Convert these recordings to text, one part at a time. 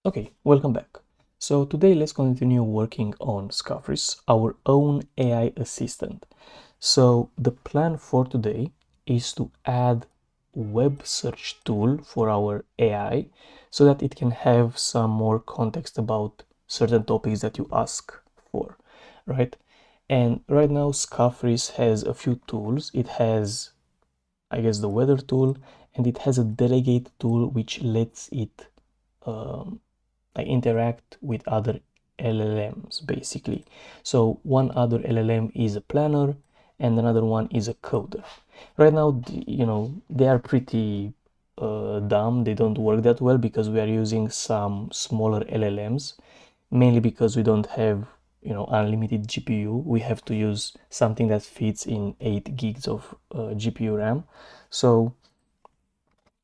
Okay, welcome back. So today let's continue working on Scufris, our own AI assistant. So the plan for today is to add web search tool for our AI so that it can have some more context about certain topics that you ask for, right? And right now Scufris has a few tools. It has, I guess, the weather tool, and it has a delegate tool which lets it interact with other LLMs basically. So one other LLM is a planner and another one is a coder. Right now, they are pretty dumb. They don't work that well because we are using some smaller LLMs, mainly because we don't have unlimited GPU. We have to use something that fits in 8 gigs of GPU RAM. So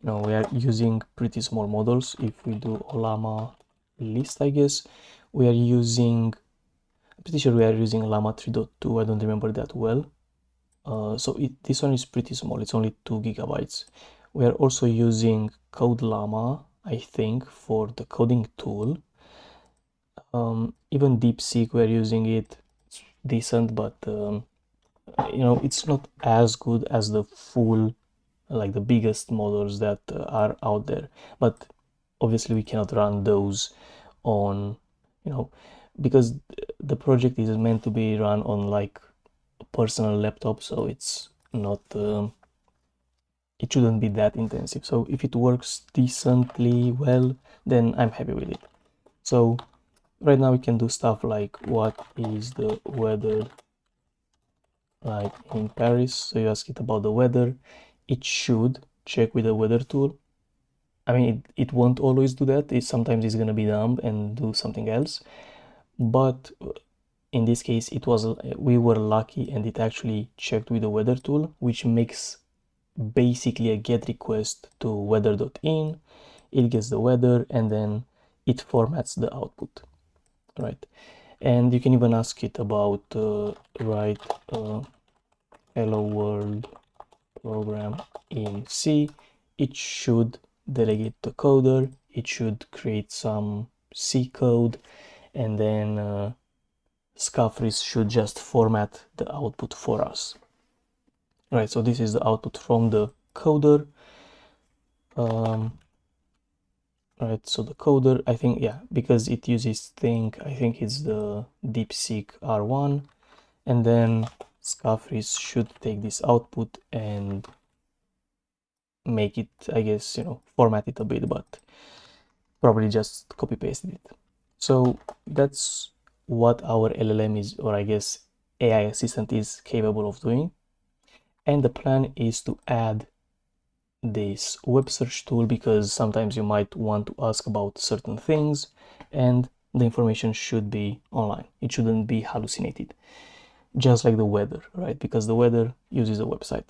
we are using pretty small models. If we do Llama list, I guess we are using, I'm pretty sure we are using Llama 3.2. I don't remember that well. So this one is pretty small. It's only 2 gigabytes. We are also using Code Llama, I think, for the coding tool. Even DeepSeek, we're using it. It's decent, but it's not as good as the full, like the biggest models that are out there. But obviously we cannot run those on, because the project is meant to be run on like a personal laptop, so it's not, it shouldn't be that intensive. So if it works decently well, then I'm happy with it. So right now we can do stuff like, what is the weather like in Paris? So you ask it about the weather. It should check with the weather tool. I mean, it won't always do that. Sometimes it's gonna be dumb and do something else. But in this case, we were lucky and it actually checked with the weather tool, which makes basically a GET request to weather.in. It gets the weather and then it formats the output, right? And you can even ask it about write hello world program in C. It should delegate the coder. It should create some C code, and then Scufris should just format the output for us. Right, so this is the output from the coder. Right, so the coder, I think, yeah, because it uses I think it's the DeepSeek R1, and then Scufris should take this output and make it, I guess, format it a bit, but probably just copy pasted it. So that's what our LLM is, or I guess AI assistant is capable of doing. And the plan is to add this web search tool because sometimes you might want to ask about certain things and the information should be online. It shouldn't be hallucinated, just like the weather, right? Because the weather uses a website.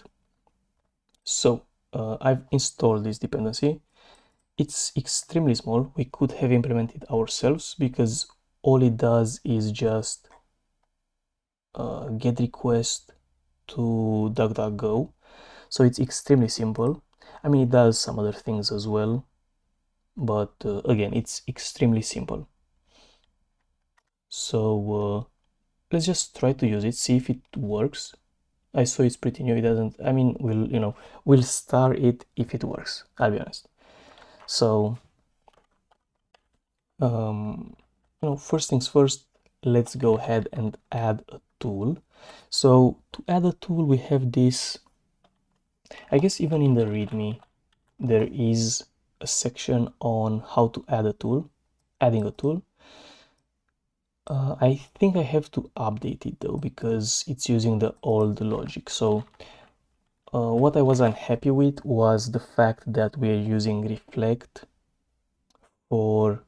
So I've installed this dependency. It's extremely small. We could have implemented ourselves because all it does is just get request to DuckDuckGo. So it's extremely simple. I mean, it does some other things as well, but again, it's extremely simple. So let's just try to use it, see if it works. I saw it's pretty new. It doesn't, I mean, we'll star it if it works, I'll be honest. So first things first, let's go ahead and add a tool. So to add a tool, we have this, I guess even in the README, there is a section on how to add a tool, adding a tool. I think I have to update it though, because it's using the old logic. So what I was unhappy with was the fact that we're using reflect for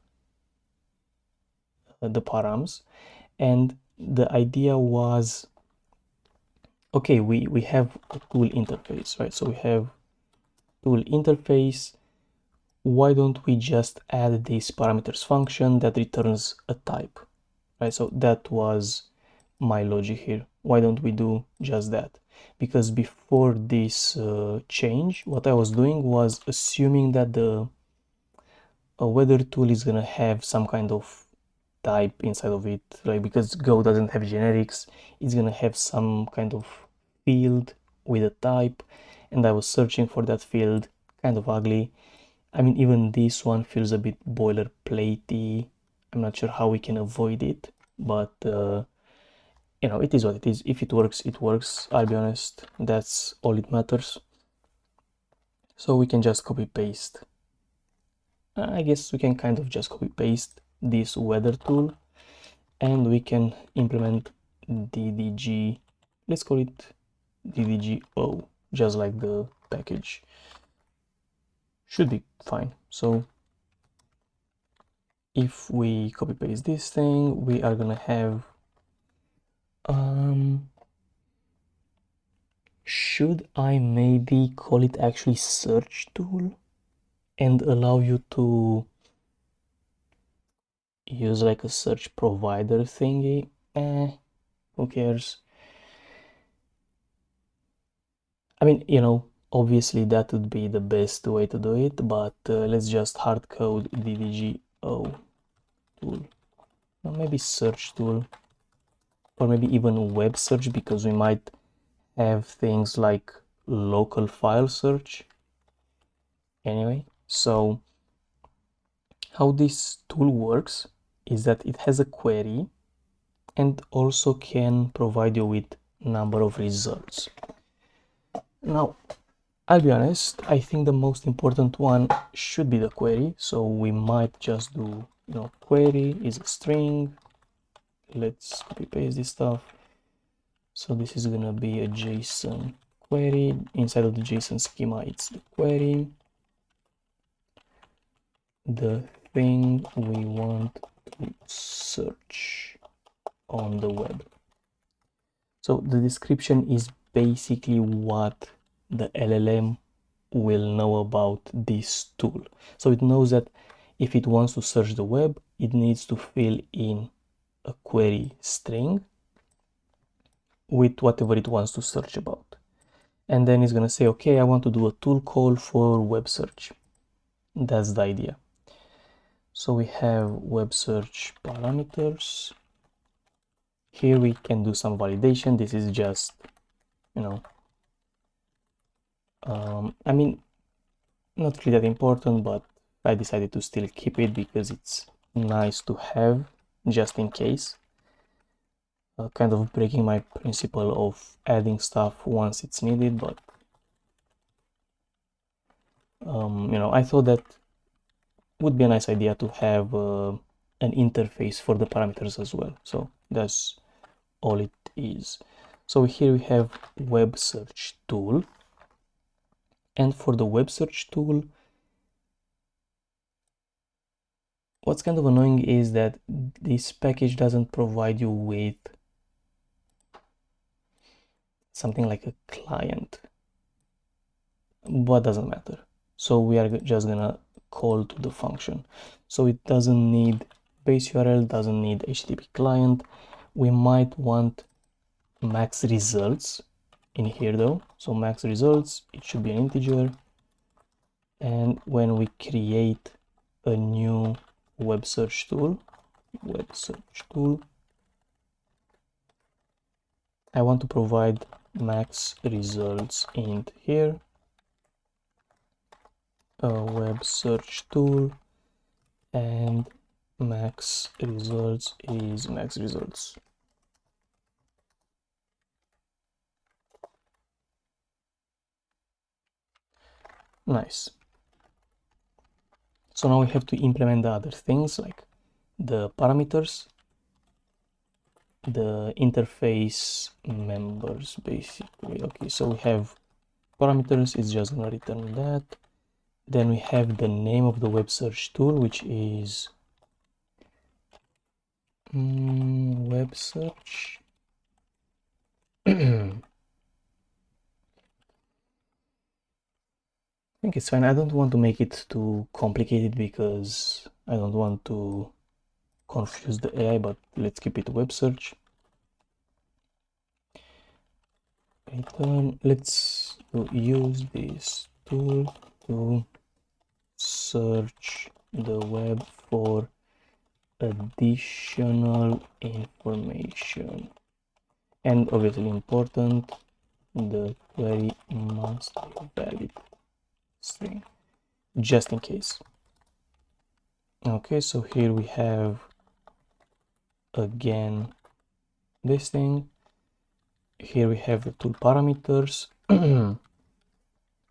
the params, and the idea was, okay, we have a tool interface, right? So we have tool interface. Why don't we just add this parameters function that returns a type, right? So that was my logic here. Why don't we do just that? Because before this change, what I was doing was assuming that the a weather tool is gonna have some kind of type inside of it, like because Go doesn't have generics, it's gonna have some kind of field with a type, and I was searching for that field, kind of ugly. I mean, even this one feels a bit boilerplatey. I'm not sure how we can avoid it, but you know, it is what it is. If it works, it works. I'll be honest, that's all it matters. So we can just copy paste. I guess we can kind of just copy paste this weather tool, and we can implement ddg, let's call it ddgo, just like the package. Should be fine. So if we copy paste this thing, we are gonna have should I maybe call it actually search tool and allow you to use like a search provider thingy? Who cares? I mean, you know, obviously that would be the best way to do it, but let's just hard code ddgo tool. Or maybe search tool, or maybe even web search, because we might have things like local file search. Anyway, so how this tool works is that it has a query and also can provide you with number of results. Now, I'll be honest, I think the most important one should be the query, so we might just do, you know, query is a string. Let's copy paste this stuff. So this is gonna be a JSON query. Inside of the JSON schema, it's the query, the thing we want to search on the web. So the description is basically what the LLM will know about this tool. So it knows that if it wants to search the web, it needs to fill in a query string with whatever it wants to search about. And then it's going to say, okay, I want to do a tool call for web search. That's the idea. So we have web search parameters. Here we can do some validation. This is just, you know, I mean, not really that important, but I decided to still keep it because it's nice to have just in case. Kind of breaking my principle of adding stuff once it's needed, but you know, I thought that would be a nice idea to have an interface for the parameters as well. So that's all it is. So here we have web search tool, and for the web search tool, what's kind of annoying is that this package doesn't provide you with something like a client, but doesn't matter. So we are just gonna call to the function. So it doesn't need base URL, doesn't need HTTP client. We might want max results in here though. So max results, it should be an integer. And when we create a new web search tool, I want to provide max results int here, a web search tool, and max results is max results. Nice. So now we have to implement the other things like the parameters, the interface members basically. Okay, so we have parameters, it's just gonna return that. Then we have the name of the web search tool, which is web search. I think it's fine. I don't want to make it too complicated because I don't want to confuse the AI, but let's keep it web search. Return, let's use this tool to search the web for additional information. And obviously important, the query must be valid string, just in case. Okay, so here we have again this thing. Here we have the tool parameters.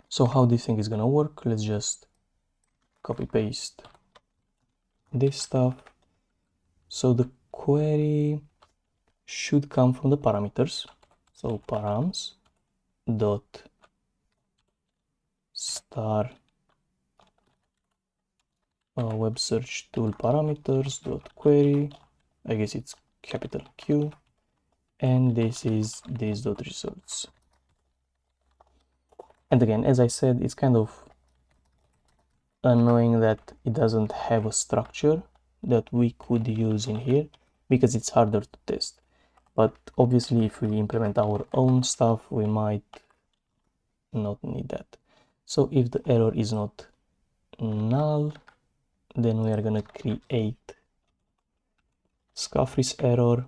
So how this thing is gonna work, let's just copy paste this stuff. So the query should come from the parameters. So params dot star web search tool parameters dot query, I guess it's capital Q, and this is this dot results. And again, as I said, it's kind of annoying that it doesn't have a structure that we could use in here because it's harder to test. But obviously if we implement our own stuff, we might not need that. So if the error is not null, then we are gonna create Scufris error,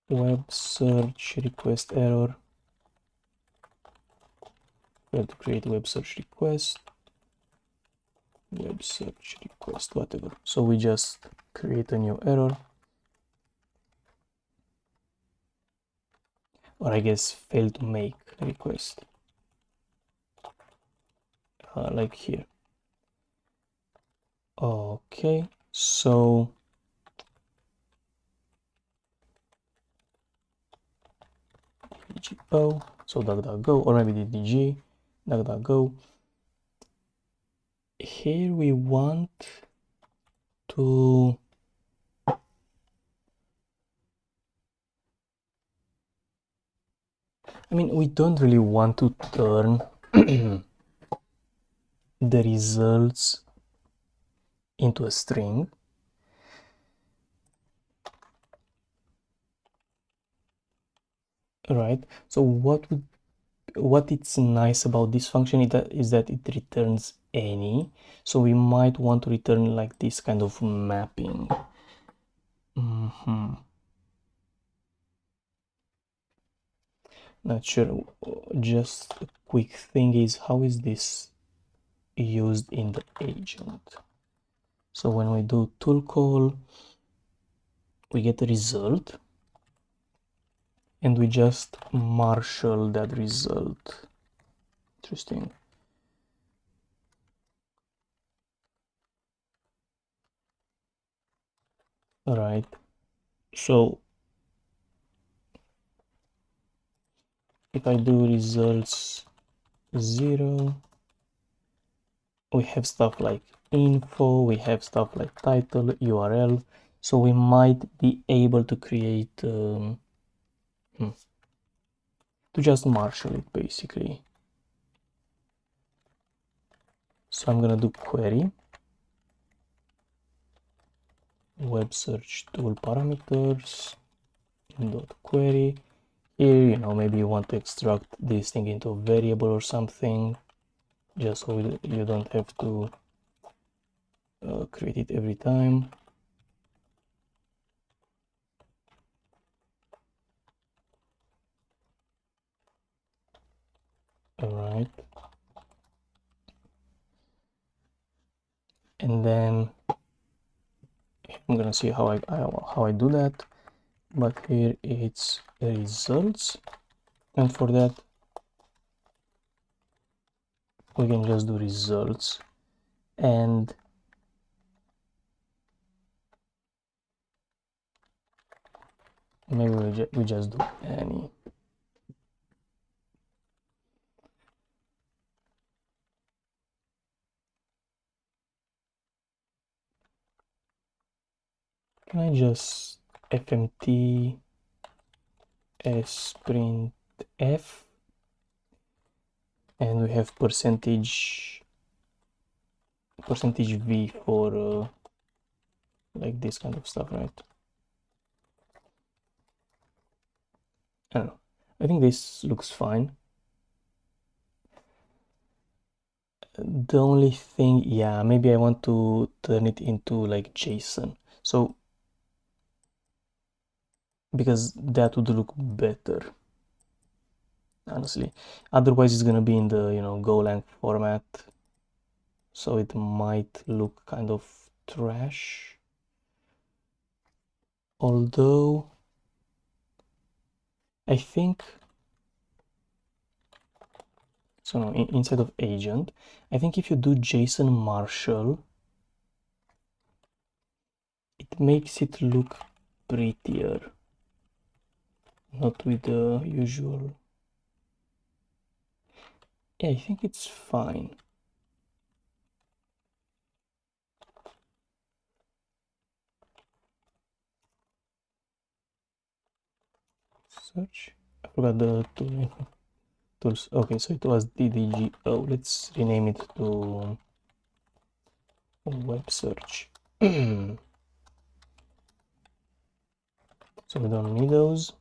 web search request error. We have to create web search request, whatever. So we just create a new error, or I guess fail to make request, like here. Okay, so DGO, so DuckDuckGo, or maybe DDG, DuckDuckGo. Here we want to we don't really want to turn the results into a string. Right, so what it's nice about this function is that it returns any, so we might want to return like this kind of mapping. Not sure. Just a quick thing is, how is this used in the agent? So when we do tool call, we get a result and we just marshal that result. Interesting. All right, so if I do results 0, we have stuff like info, we have stuff like title, URL, so we might be able to create to just marshal it basically. So I'm gonna do query web search tool parameters dot query. Here, maybe you want to extract this thing into a variable or something, just so you don't have to create it every time. All right, and then I'm gonna see how I do that, but here it's results, and for that we can just do results, and maybe we just do any. Can I just fmt s print f, and we have percentage v for like this kind of stuff, right? I don't know, I think this looks fine. The only thing, yeah, maybe I want to turn it into like JSON. So, because that would look better, honestly. Otherwise, it's gonna be in the, Golang format. So it might look kind of trash. Although, I think, so no, inside of agent, I think if you do JSON Marshall, it makes it look prettier. Not with the usual. Yeah, I think it's fine. Search. I forgot the tools. Okay, so it was DDG. Oh, let's rename it to web search. So we don't need those.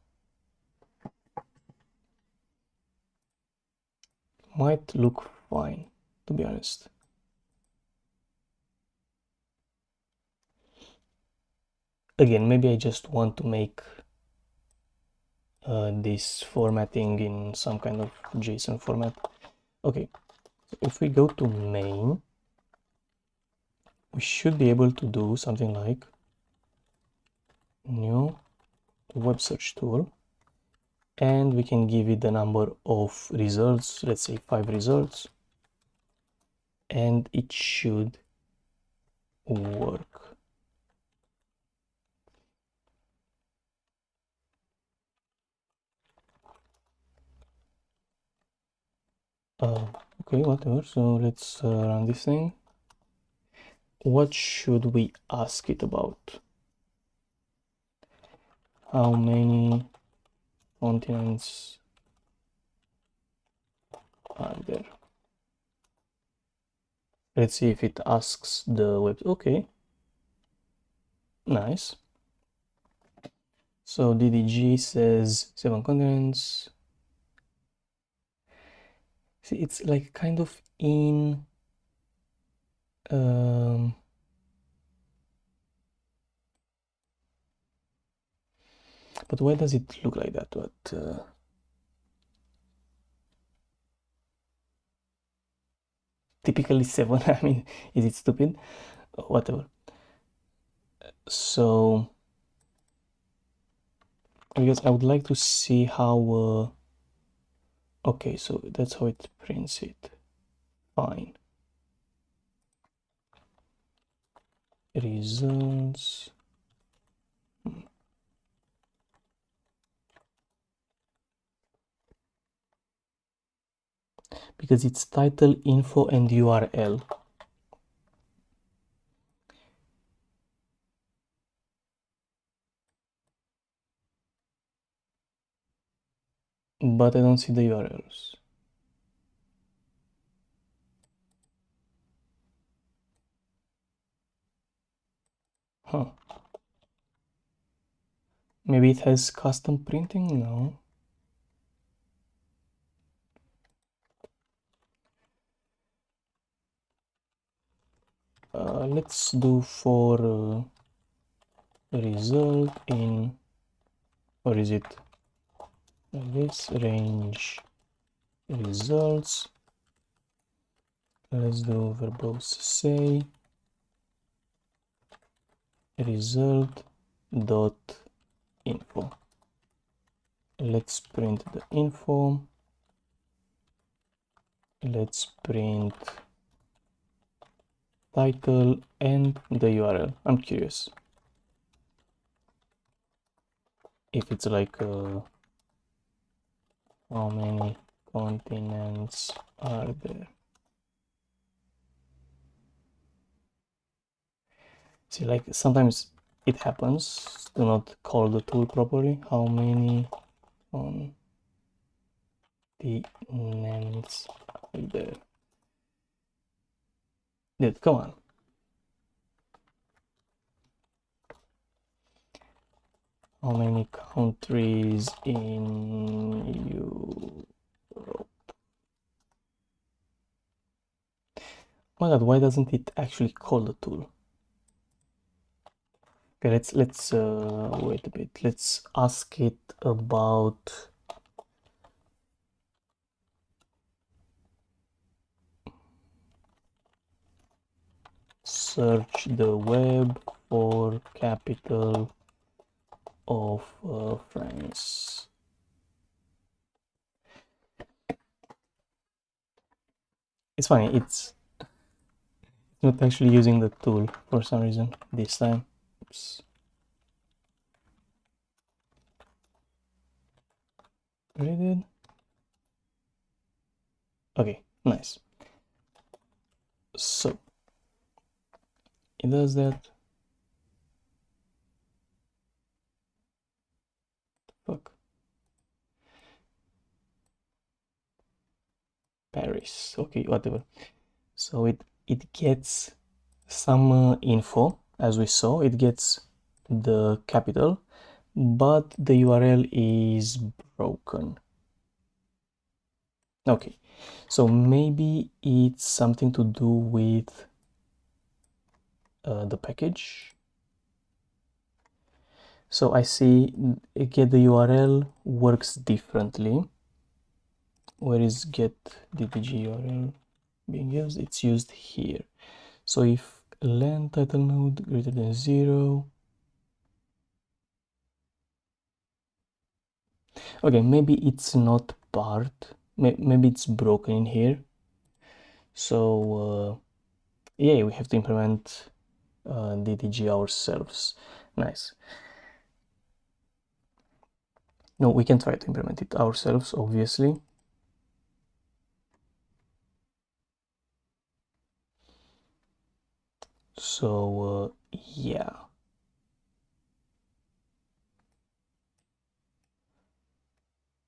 Might look fine, to be honest. Again, maybe I just want to make this formatting in some kind of JSON format. Okay, so if we go to main, we should be able to do something like new web search tool, and we can give it the number of results, let's say 5 results, and it should work. Okay, whatever. So let's run this thing. What should we ask it about? How many continents are there? Let's see if it asks the web. Okay, nice. So DDG says 7 continents. See, it's like kind of in but why does it look like that? But typically 7. I mean, is it stupid? Whatever. So because I would like to see how okay, so that's how it prints it. Fine. Results. Because it's title, info, and URL. But I don't see the URLs. Huh. Maybe it has custom printing? No. Let's do for result in, or is it this range results? Let's do verbose say result dot info. Let's print the info. Let's print title and the URL. I'm curious if it's like how many continents are there. See, like sometimes it happens to not call the tool properly. How many continents are there? Dude, come on. How many countries in Europe? my god, why doesn't it actually call the tool? Okay, let's wait a bit. Let's ask it about search the web for capital of France. It's funny, it's not actually using the tool for some reason this time. Oops. Really did? Okay, nice. So it does that. Fuck. Paris. Okay, whatever. So it gets some info, as we saw. It gets the capital, but the URL is broken. Okay, so maybe it's something to do with the package. So I see get the URL works differently. Where is get DTG URL being used? It's used here. So if len title node greater than 0, okay, maybe it's not part, maybe it's broken in here. So yeah, we have to implement DTG ourselves. Nice. No, we can try to implement it ourselves, obviously. So yeah.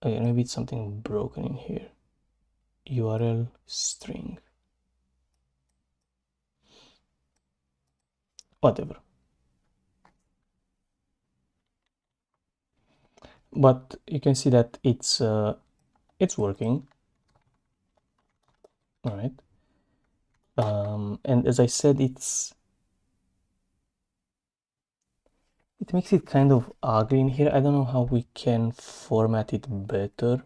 Okay, maybe it's something broken in here. URL string. Whatever. But you can see that it's working. All right. And as I said, it makes it kind of ugly in here. I don't know how we can format it better.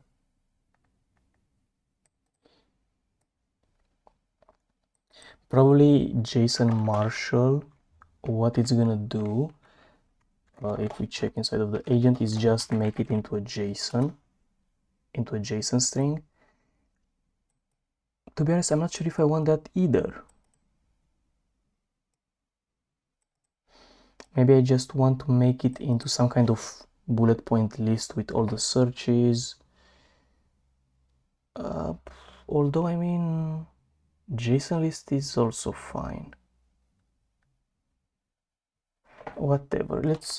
Probably JSON Marshall, what it's gonna do, if we check inside of the agent, is just make it into a JSON string. To be honest, I'm not sure if I want that either. Maybe I just want to make it into some kind of bullet point list with all the searches. Although, I mean, JSON list is also fine. Whatever, let's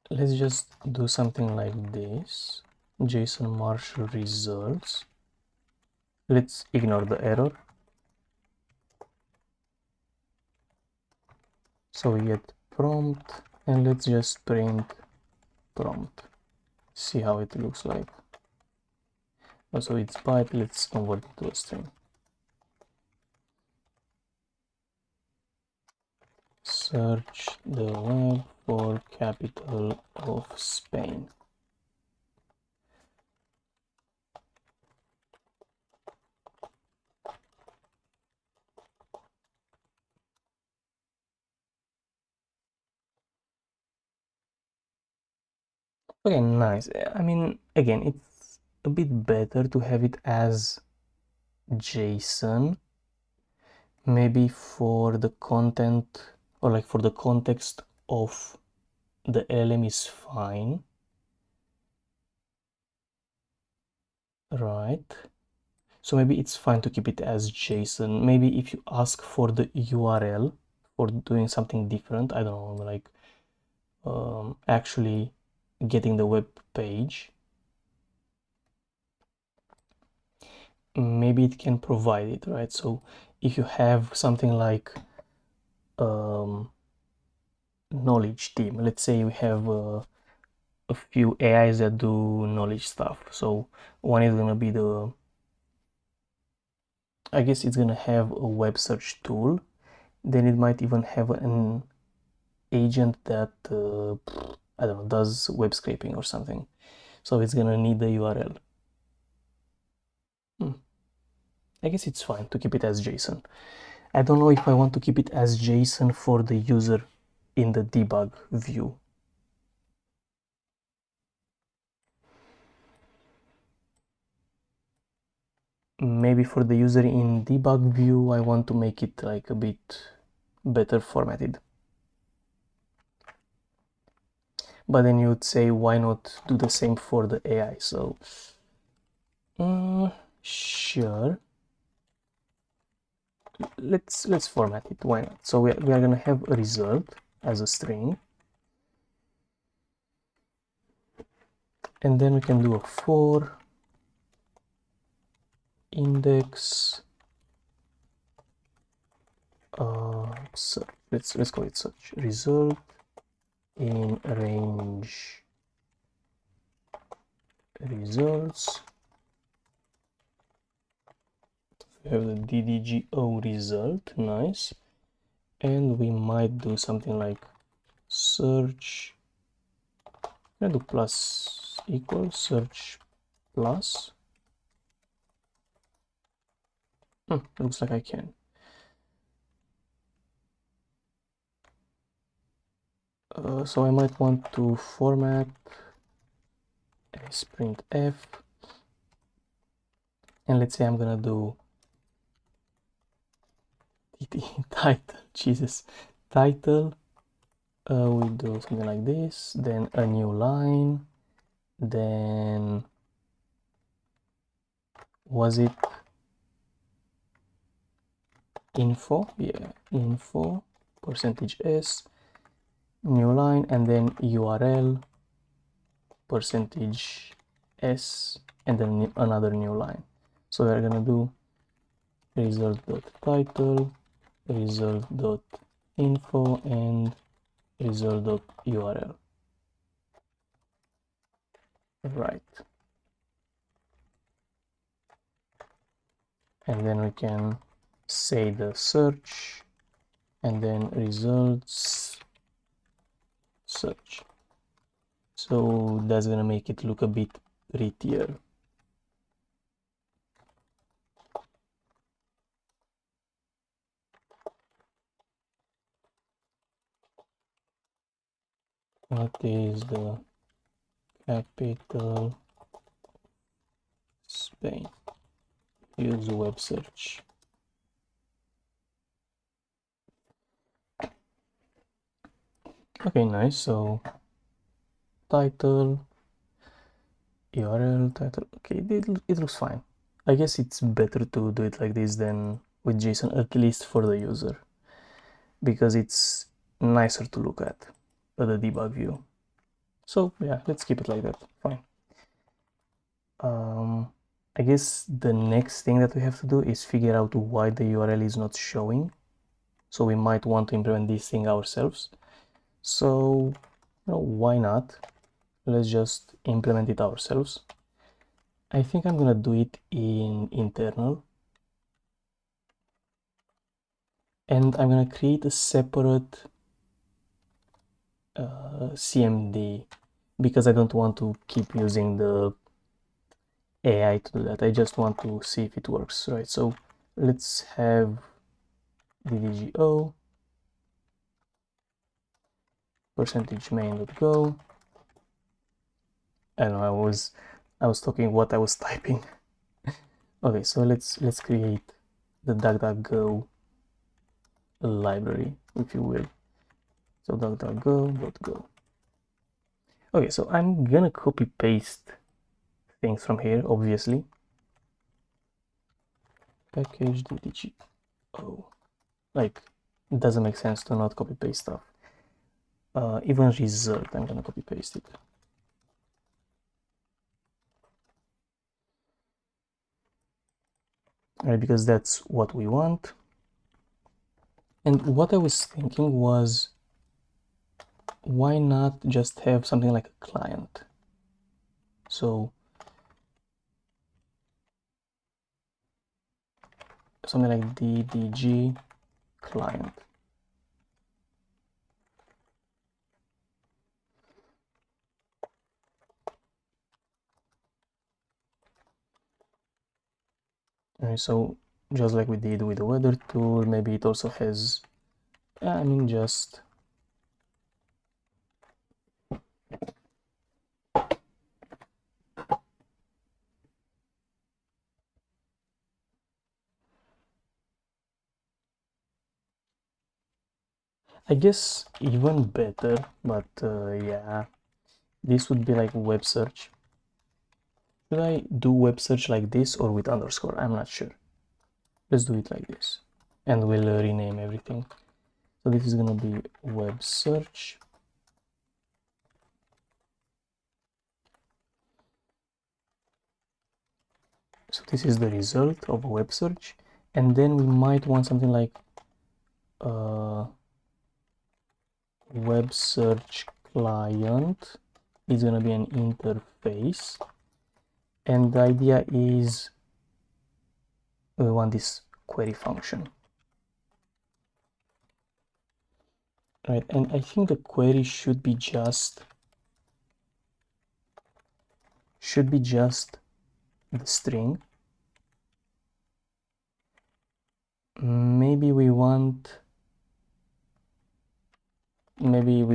just do something like this. JSON Marshall results. Let's ignore the error. So we get prompt, and let's just print prompt. See how it looks like. Also, it's byte. Let's convert it to a string. Search the web for capital of Spain. Okay, nice. I mean, again, it's a bit better to have it as JSON, maybe for the content, or like for the context of the LM is fine, right? So maybe it's fine to keep it as JSON. Maybe if you ask for the URL for doing something different, I don't know, like actually getting the web page, maybe it can provide it, right? So if you have something like knowledge team, let's say we have a few AIs that do knowledge stuff. So one is gonna be the I guess it's gonna have a web search tool. Then it might even have an agent that I don't know, does web scraping or something. So it's gonna need the URL. I guess it's fine to keep it as JSON. I don't know if I want to keep it as JSON for the user in the debug view. Maybe for the user in debug view, I want to make it like a bit better formatted. But then you would say, why not do the same for the AI? So, sure. Let's format it. Why not? So we are gonna have a result as a string, and then we can do a for index. So let's call it search result in range results. We have the DDGO result, nice. And we might do something like search, I'm gonna do plus equals search plus. Looks like I can. So I might want to format as printf, and let's say I'm gonna do title, Jesus, title, we do something like this, then a new line, then was it info? Yeah, info, %s, new line, and then URL, %s, and then another new line. So we're gonna do result.title, result.info, and result.url. Right. And then we can say the search, and then results search. So that's gonna make it look a bit prettier. What is the capital Spain? Use web search. Okay, nice. So title, URL, title. Okay, it looks fine. I guess it's better to do it like this than with JSON, at least for the user, because it's nicer to look at the debug view. So yeah, let's keep it like that. Fine. I guess the next thing that we have to do is figure out why the URL is not showing. So we might want to implement this thing ourselves. So, why not? Let's just implement it ourselves. I think I'm gonna do it in internal. And I'm gonna create a separate CMD because I don't want to keep using the AI to do that. I just want to see if it works, right? So let's have ddgo %main.go. I don't know, I was talking what I was typing. Okay, so let's create the DuckDuckGo library, if you will. So DuckDuckGo.go. Okay, so I'm gonna copy paste things from here, obviously. Package ddgo. Like, it doesn't make sense to not copy paste stuff. Even result, I'm gonna copy paste it. Right, because that's what we want. And what I was thinking was, why not just have something like a client? So something like ddg client. Alright, so just like we did with the weather tool, maybe it also has, I mean, just I guess even better, but yeah, this would be like web search. Should I do web search like this or with underscore? I'm not sure. Let's do it like this, and we'll rename everything. So this is gonna be web search. So this is the result of a web search, and then we might want something like web search client is gonna be an interface, and the idea is we want this query function, right? And I think the query should be just the string. Maybe we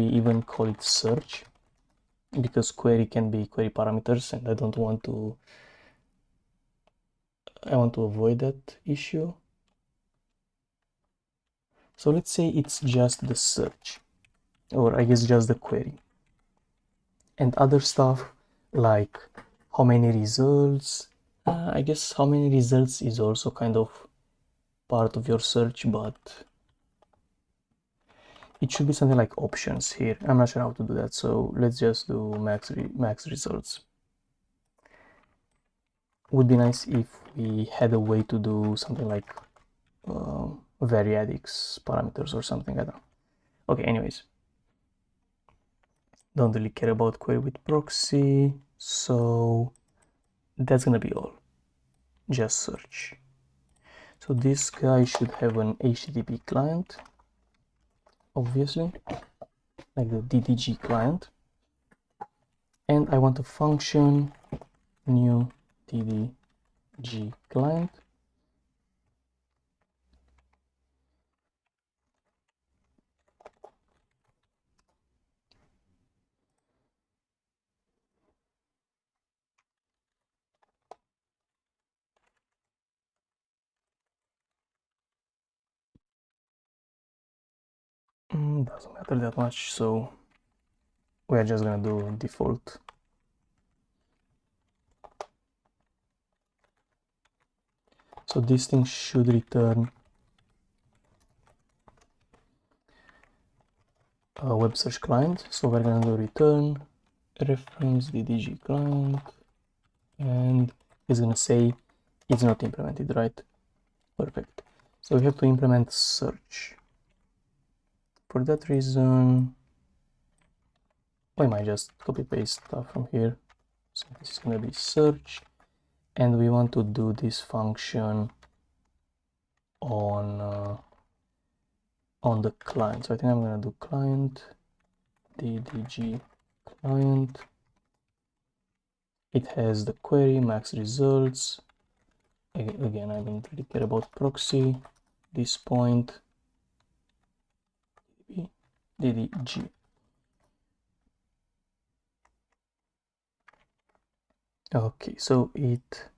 even call it search, because query can be query parameters, and I want to avoid that issue. So let's say it's just the search, or I guess just the query, and other stuff like how many results. I guess how many results is also kind of part of your search, but it should be something like options here. I'm not sure how to do that, so let's just do max results. Would be nice if we had a way to do something like variadics parameters or something. I don't know. Okay, anyways, don't really care about query with proxy, so that's gonna be all. Just search. So this guy should have an HTTP client, obviously, like the DDG client, and I want a function new DDG client. Doesn't matter that much, so we are just gonna do default. So this thing should return a web search client. So we're gonna do return reference DDG client, and it's gonna say it's not implemented, right? Perfect. So we have to implement search. For that reason, we might just copy paste stuff from here. So this is gonna be search, and we want to do this function on the client. So I think I'm gonna do client ddg client. It has the query max results. Again, I don't really care about proxy. This point ddg. Okay, so it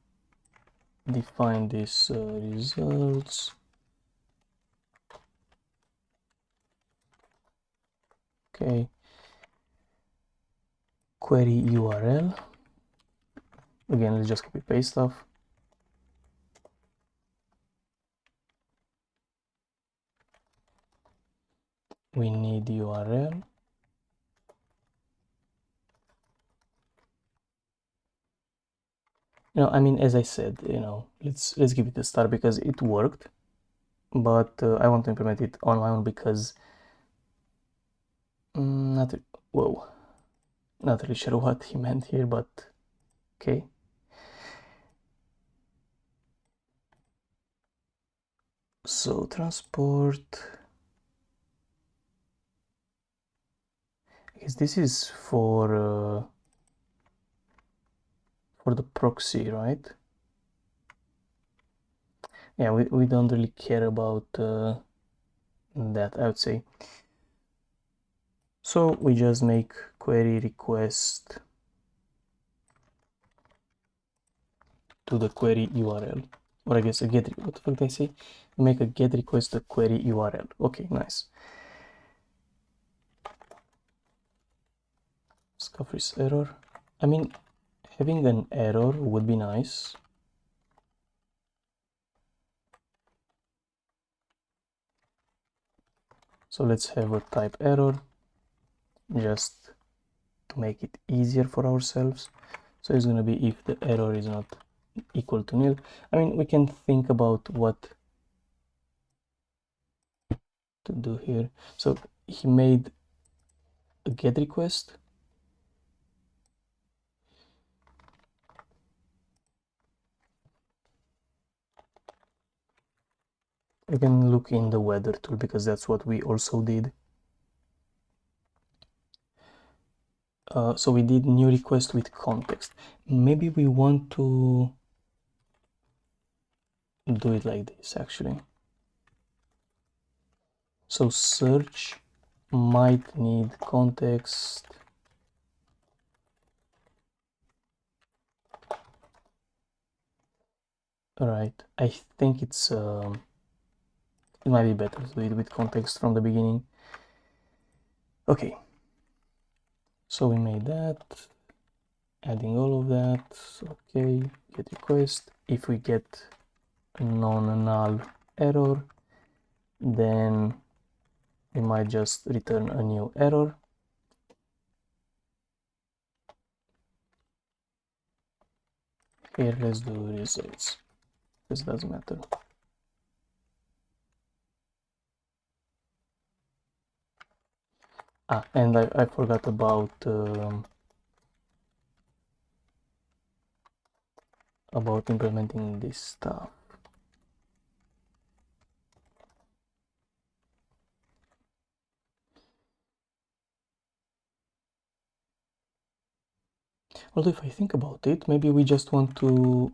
defined these results. Okay, query URL. Again, let's just copy paste stuff. We need URL. I mean, as I said, let's give it a start because it worked, but I want to implement it on my own because not really sure what he meant here, but okay. So transport, I guess this is for the proxy, right? Yeah, we don't really care about that, I would say. So we just make query request to the query URL, or I guess a get, what the fuck did I say? Make a get request to query URL. Okay, nice. Scufris error. I mean, having an error would be nice. So let's have a type error just to make it easier for ourselves. So it's going to be if the error is not equal to nil. I mean, we can think about what to do here. So he made a get request. We can look in the weather tool because that's what we also did. So we did new request with context. Maybe we want to do it like this actually. So search might need context. All right, I think it might be better to do it with context from the beginning. Okay, so we made that, adding all of that. Okay, get request. If we get non-null error, then we might just return a new error. Here, let's do results. This doesn't matter. And I forgot about implementing this stuff. Although if I think about it, maybe we just want to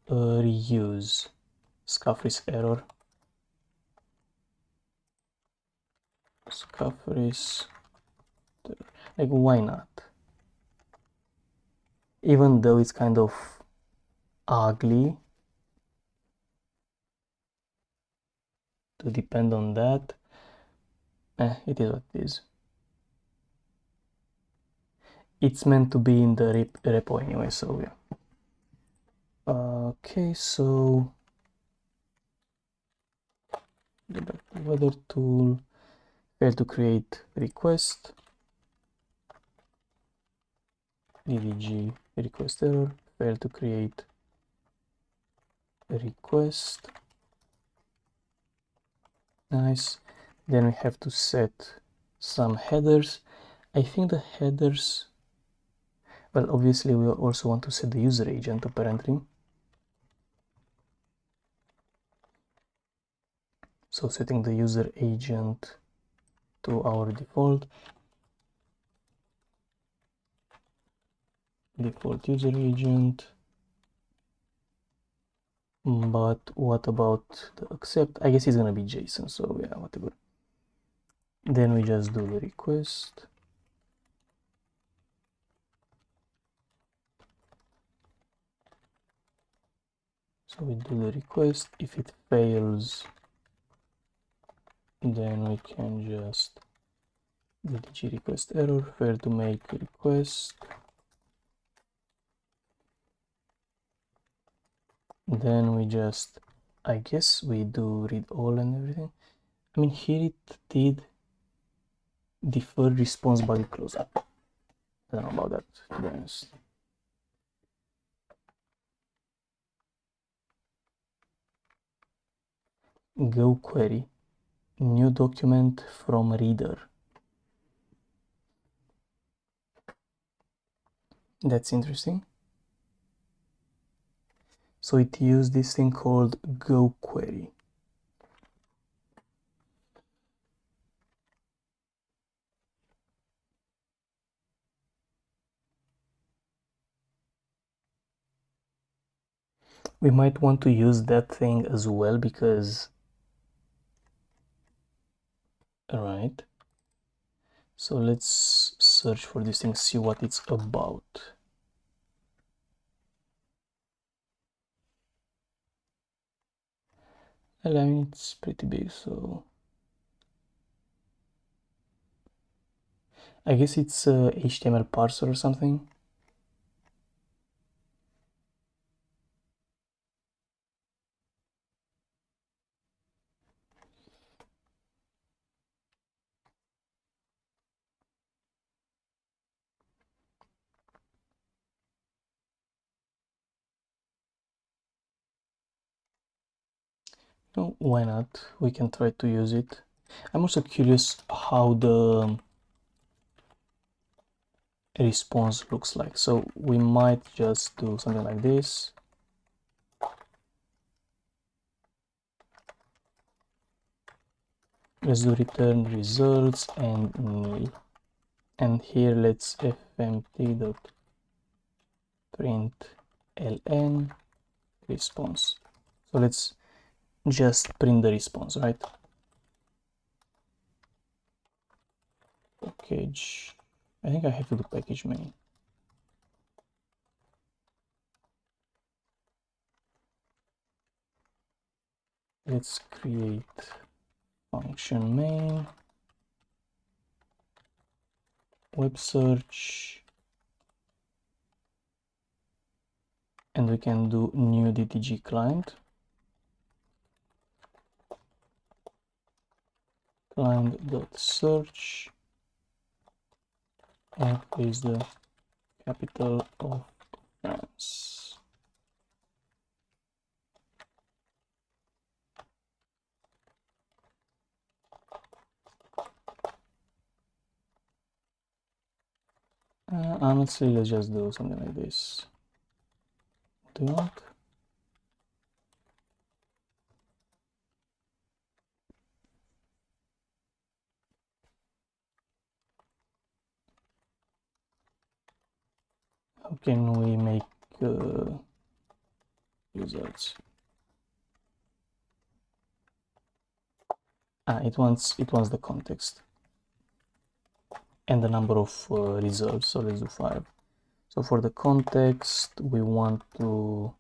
reuse Scufris error. Scufris, like why not? Even though it's kind of ugly to depend on that, it is what it is. It's meant to be in the repo anyway, so yeah. Okay, so go back to weather tool, fail to create request, DDG request error, fail to create a request. Nice. Then we have to set some headers. I think the headers, well, obviously we also want to set the user agent apparently. So setting the user agent to our default user agent. But what about the accept? I guess it's gonna be JSON, so yeah, whatever. Then we just do the request. So we do the request. If it fails, then we can just DDG request error, fail to make request. Then we just, I guess we do read all and everything. I mean, here it did deferred response body closeup. I don't know about that, to be honest. Go query, new document from reader. That's interesting. So it used this thing called go query. We might want to use that thing as well because, all right, so let's search for this thing, see what it's about. Well, I mean, it's pretty big, so I guess it's a HTML parser or something. No, why not? We can try to use it. I'm also curious how the response looks like. So we might just do something like this. Let's do return results and nil. And here let's fmt.println response. So let's just print the response, right? Package. I think I have to do package main. Let's create function main, web search, and we can do new DTG client. Client.search, and is the capital of France. Honestly, let's just do something like this. Do not. How can we make results? It wants the context and the number of results. So let's do 5. So for the context, we want to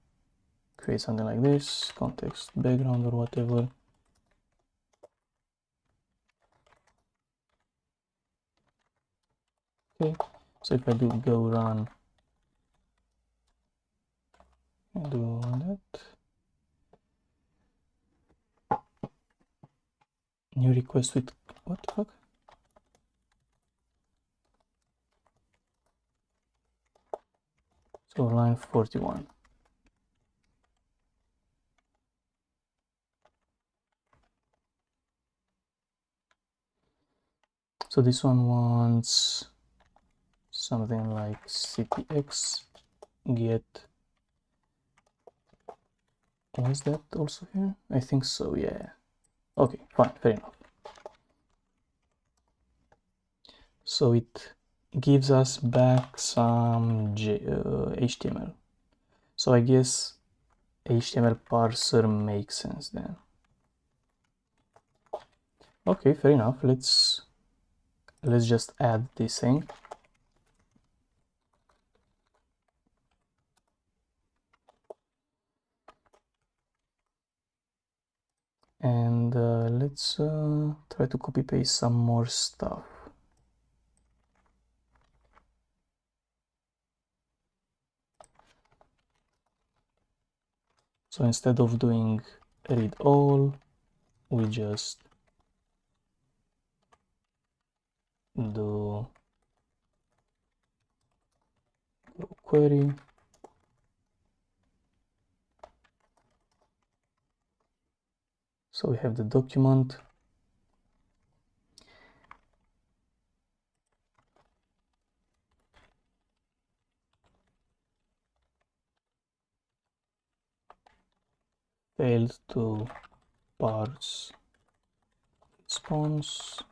create something like this, context background or whatever. Okay, so if I do go run and do that, new request with what the fuck? So line 41. So this one wants something like ctx get. Was that also here? I think so, yeah. Okay, fine, fair enough. So it gives us back some HTML. So I guess HTML parser makes sense then. Okay, fair enough. Let's just add this thing. And let's try to copy paste some more stuff. So instead of doing read all, we just do query. So we have the document. Failed to parse response.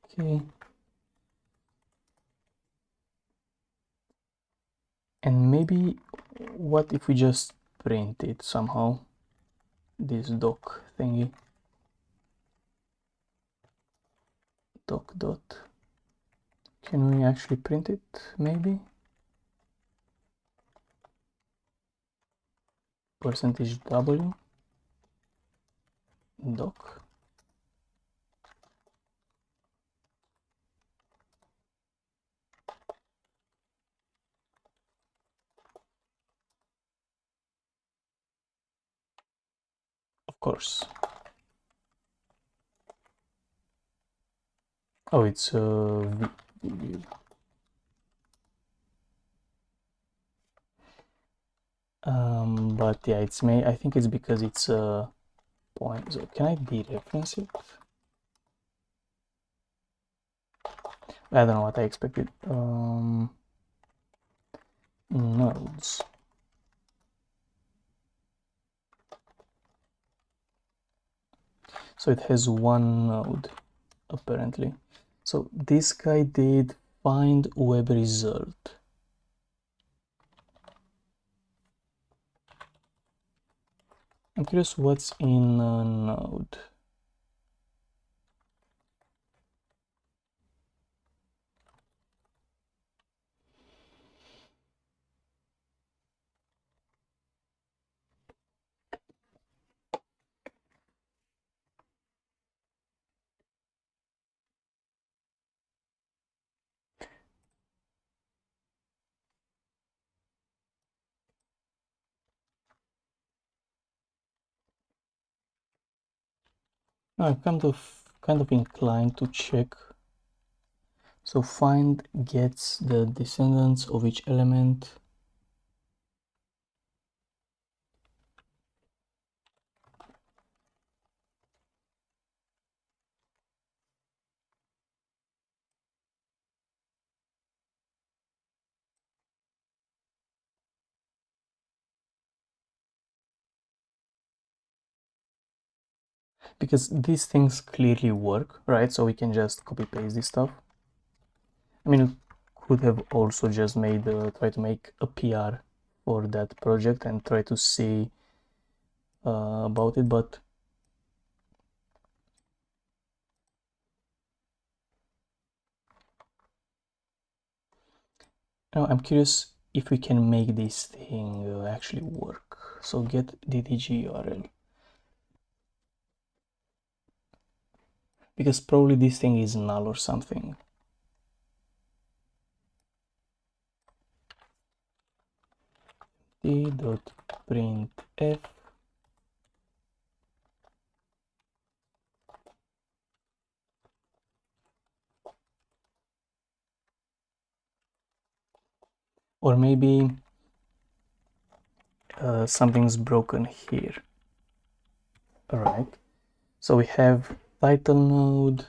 Okay. And maybe what if we just print it somehow, this doc thingy, doc dot. Can we actually print it maybe? %w doc. Of course. Oh, it's but yeah, it's I think it's because it's a point. So can I dereference it? I don't know what I expected. Nodes. So it has one node apparently. So this guy did find web result. I'm curious what's in a node. I'm kind of inclined to check. So find gets the descendants of each element. Because these things clearly work, right? So we can just copy paste this stuff. I mean, we could have also just made try to make a PR for that project and try to see about it, but now I'm curious if we can make this thing actually work. So get ddg URL, because probably this thing is null or something. t.printf or maybe something's broken here. All right, so we have title node.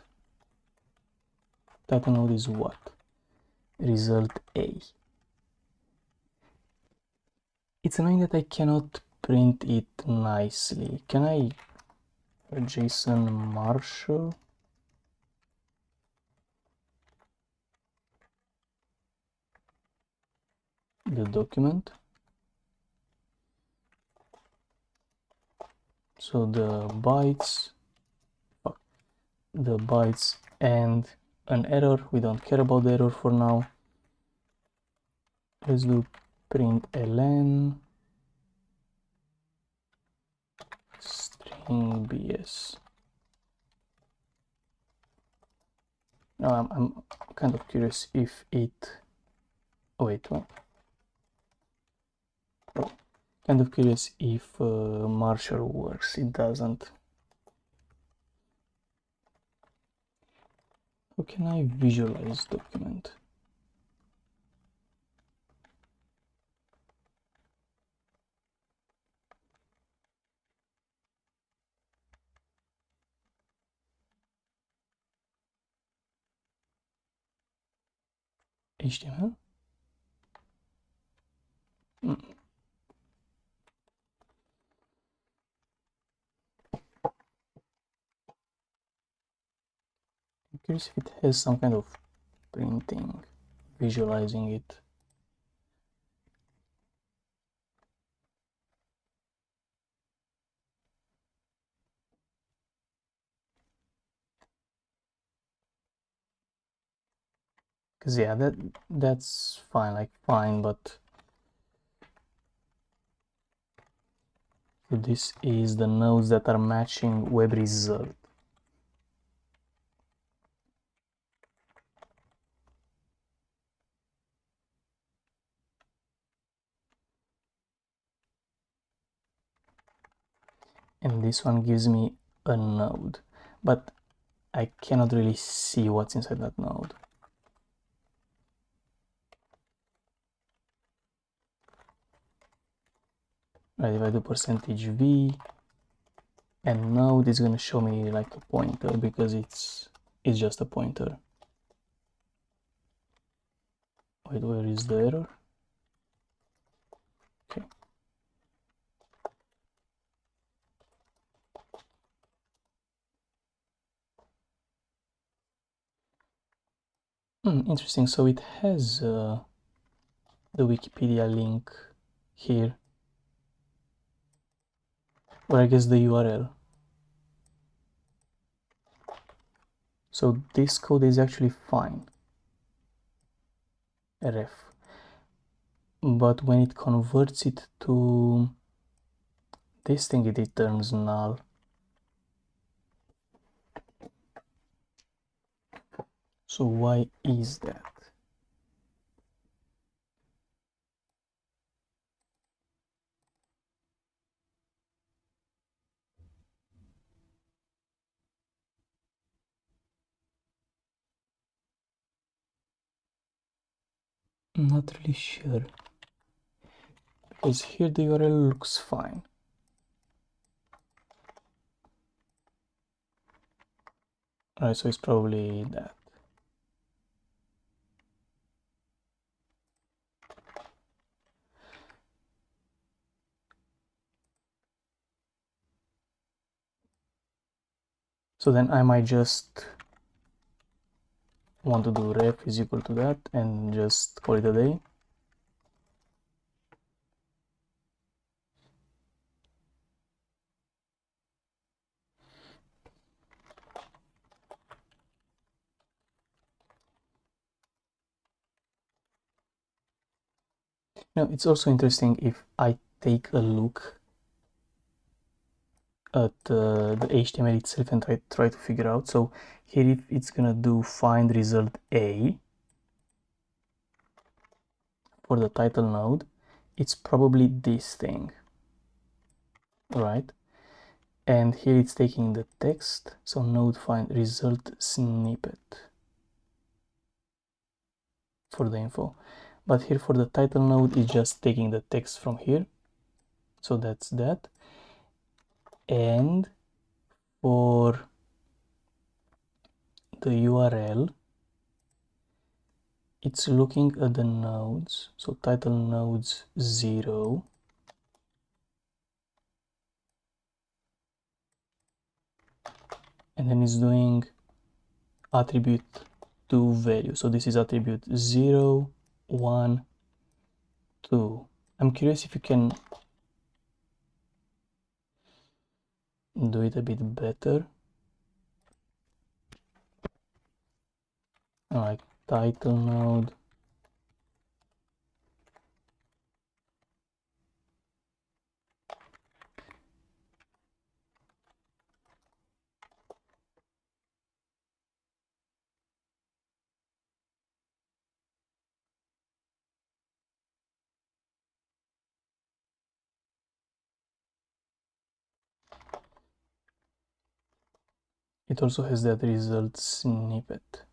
Title node is what? Result A. It's annoying that I cannot print it nicely. Can I JSON Marshall? The document. So the bytes and an error. We don't care about the error for now. Let's do println string bs. Now I'm kind of curious if it. Oh wait, what? Oh, kind of curious if Marshall works. It doesn't. How can I visualize document? HTML? I'm curious if it has some kind of printing, visualizing it. because yeah, that's fine, like fine, but this is the nodes that are matching web result. And this one gives me a node, but I cannot really see what's inside that node. Right, if I do %v and node, it's gonna show me like a pointer because it's just a pointer. Wait, where is the error? Okay. Interesting. So it has the Wikipedia link here, or I guess the URL. So this code is actually fine, ref, but when it converts it to this thing, it returns null. So why is that? I'm not really sure, because here the URL looks fine. Alright, so it's probably that. So then I might just want to do ref is equal to that and just call it a day. Now it's also interesting if I take a look at the HTML itself and try to figure out. So here if it's gonna do find result A for the title node, it's probably this thing, right? And here it's taking the text, so node find result snippet for the info. But here for the title node, it's just taking the text from here, so that's that. And for the URL, it's looking at the nodes, so title nodes 0, and then it's doing attribute to value. So this is attribute 0, 1, 2. I'm curious if you can do it a bit better. Like title node. It also has that result snippet.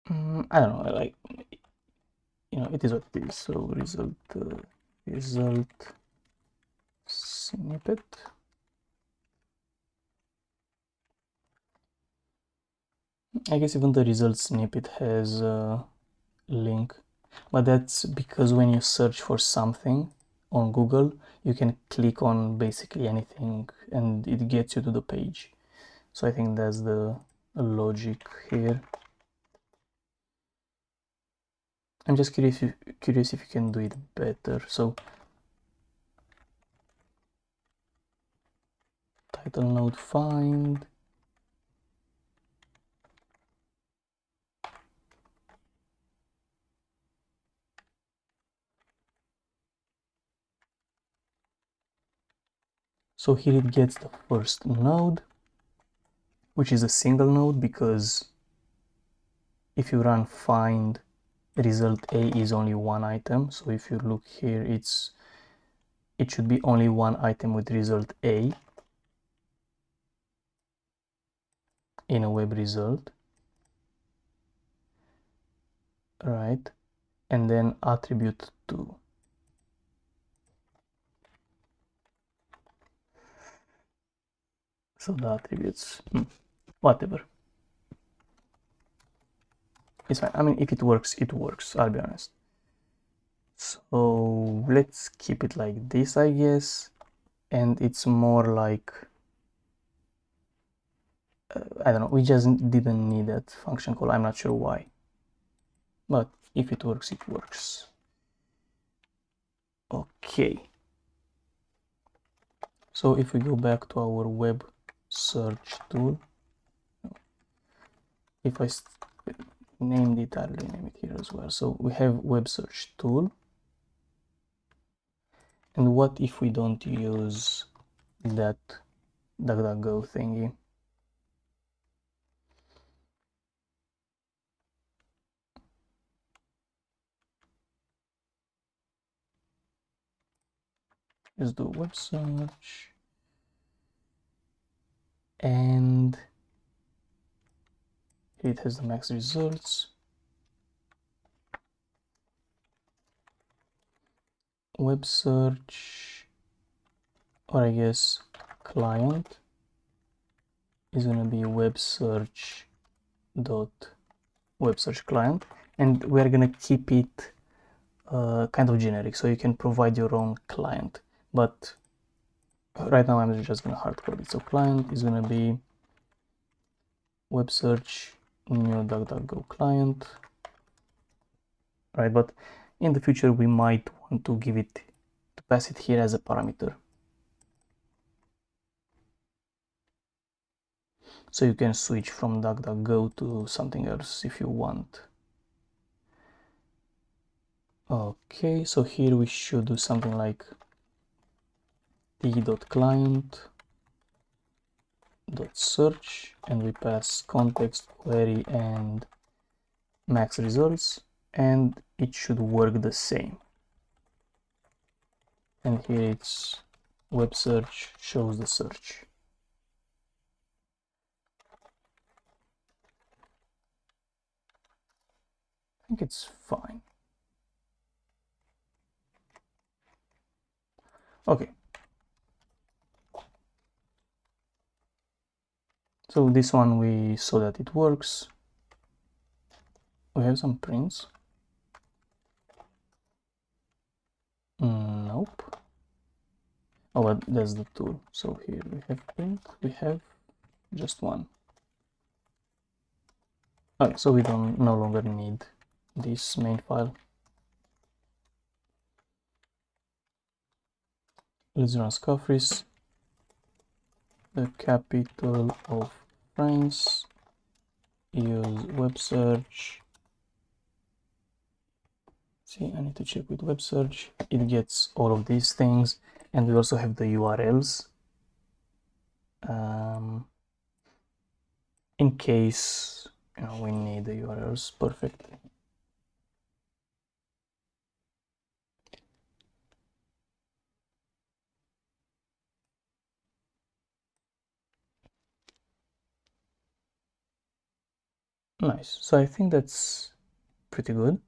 I don't know, like, it is what it is. So result snippet. I guess even the result snippet has a link, but that's because when you search for something on Google, you can click on basically anything and it gets you to the page. So I think that's the logic here. I'm just curious if you can do it better. So title node find. So here it gets the first node, which is a single node, because if you run find, result A is only one item. So if you look here, it should be only one item with result A in a web result, right? And then attribute 2. So the attributes, whatever. It's fine. I mean, if it works, it works, I'll be honest. So let's keep it like this, I guess. And it's more like, I don't know, we just didn't need that function call. I'm not sure why. But if it works, it works. Okay. So if we go back to our web search tool, if I named it, I'll rename it here as well. So we have web search tool. And what if we don't use that DuckDuckGo thingy? Let's do web search. And it has the max results. Web search, or I guess client, is going to be web search client, and we're going to keep it kind of generic, so you can provide your own client, but right now I'm just going to hard code it. So client is going to be web search new DuckDuckGo client, right? But in the future we might want to pass it here as a parameter. So you can switch from DuckDuckGo to something else if you want. Okay, so here we should do something like t.client.search, and we pass context, query, and max results, and it should work the same. And here it's web search shows the search. I think it's fine. Okay. So this one we saw that it works. We have some prints. Nope. Oh, but that's the tool. So here we have print, we have just one. Okay, so we don't no longer need this main file. Let's run Scufris. The capital of France. Use web search. See, I need to check with web search. It gets all of these things, and we also have the URLs. In case we need the URLs. Perfect. Nice. So I think that's pretty good.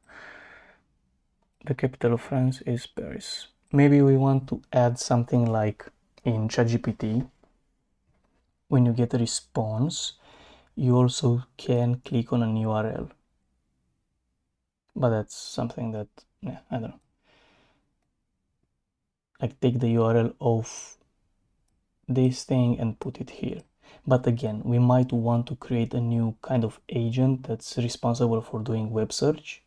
The capital of France is Paris. Maybe we want to add something like in ChatGPT, when you get a response, you also can click on an URL. But that's something that, I don't know. like take the URL of this thing and put it here. But again, we might want to create a new kind of agent that's responsible for doing web search,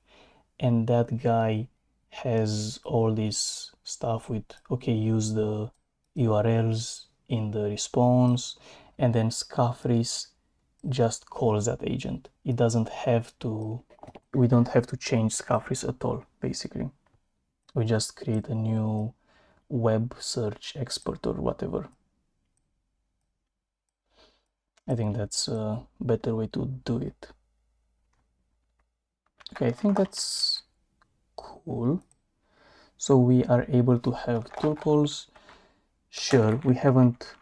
and that guy has all this stuff with, okay, use the URLs in the response, and then Scufris just calls that agent. It doesn't have to, we don't have to change Scufris at all, basically. We just create a new web search expert or whatever. I think that's a better way to do it. Okay, I think that's cool. So we are able to have tuples. Sure, we haven't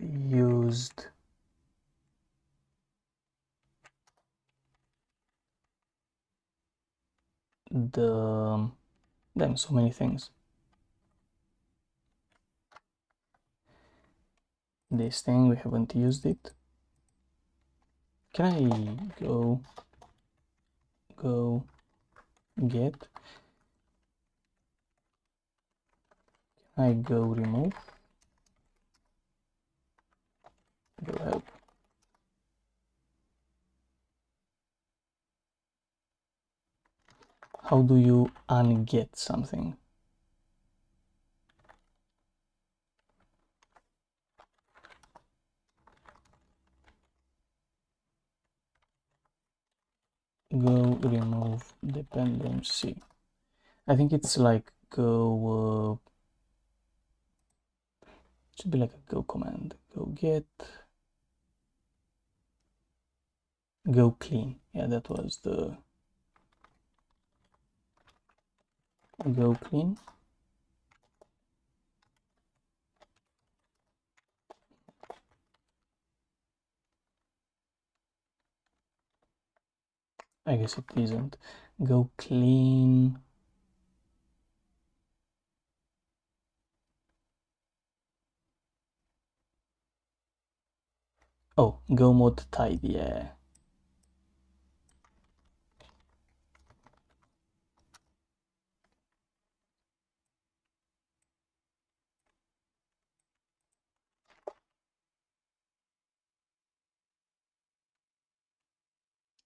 used the, damn, so many things. This thing, we haven't used it. Can I go get? Can I go remove? Go help. How do you unget something? Go remove dependency. I think it's like go, should be like a go command. Go get, go clean. Yeah, that was the go clean. I guess it isn't. Go clean. Oh, go mod tidy, yeah.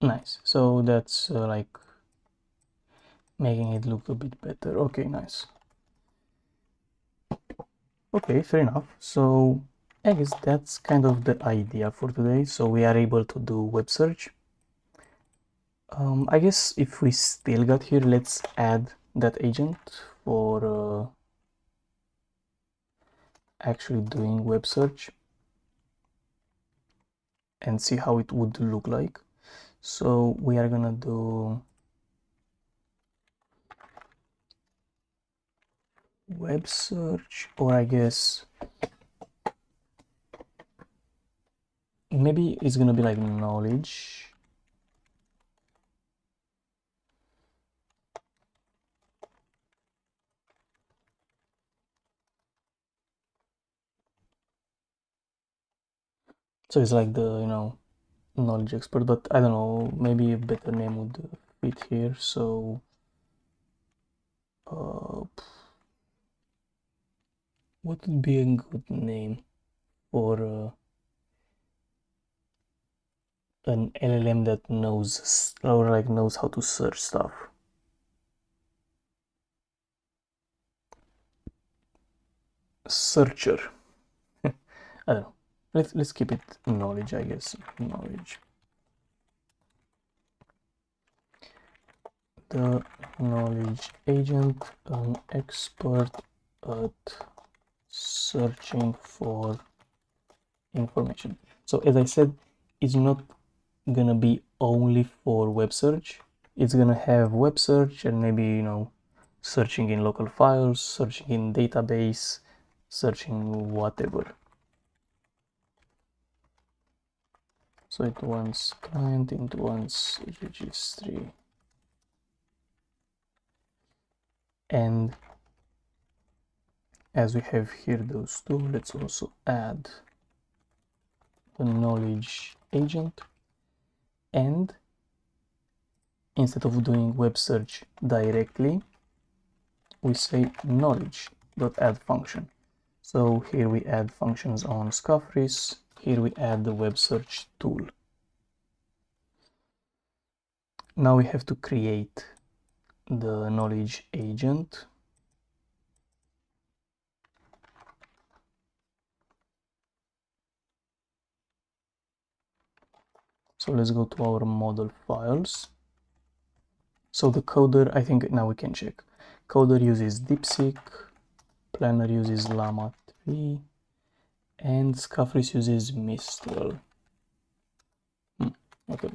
Nice. So that's like making it look a bit better. Okay, nice. Okay, fair enough. So I guess that's kind of the idea for today. So we are able to do web search. I guess if we still got here, let's add that agent for actually doing web search and see how it would look like. So we are gonna do web search, or I guess maybe it's gonna be like knowledge. So it's like the, you know, knowledge expert, but I don't know, maybe a better name would fit here. So what would be a good name for an LLM that knows, or like knows how to search stuff? Searcher. I don't know. Let's keep it knowledge, I guess. Knowledge. The knowledge agent, an expert at searching for information. So as I said, it's not gonna be only for web search. It's gonna have web search and maybe, you know, searching in local files, searching in database, searching whatever. So it wants client, it wants registry. And as we have here those two, let's also add the knowledge agent. And instead of doing web search directly, we say knowledge.add function. So here we add functions on Scufris, here we add the web search tool. Now we have to create the knowledge agent. So let's go to our model files. So the coder, I think now we can check. Coder uses DeepSeek, Planner uses Llama 3, and Scufris uses Mistral. Okay,